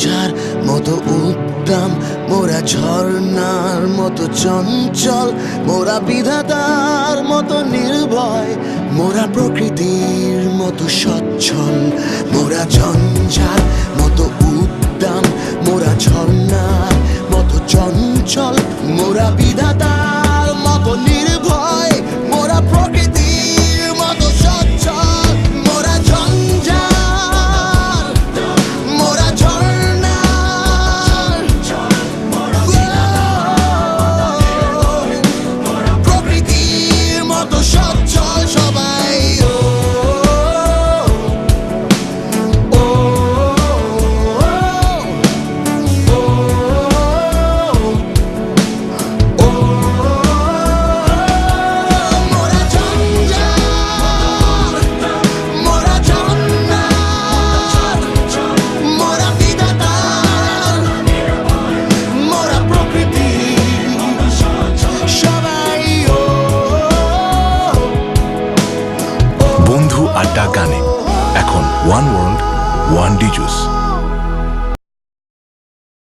ঝঞ্ঝার মতো উদ্দাম, মোরা ঝর্ণার মতো চঞ্চল, মোরা বিধাতার মতো নির্ভয়, মোরা প্রকৃতির মতো সচ্ছল। মোরা ঝঞ্ঝার মতো উদ্দাম, মোরা ঝর্ণার মতো চঞ্চল, মোরা বিধাতার মতো নির্ভয়, মোরা প্রকৃতির মতো সচ্ছল। মোরা ঝঞ্ঝার, মোরা ঝর্ণার, প্রকৃতির মতো সচ্ছল সবাই। বন্ধু আড্ডা গানে এখন one world one D juice.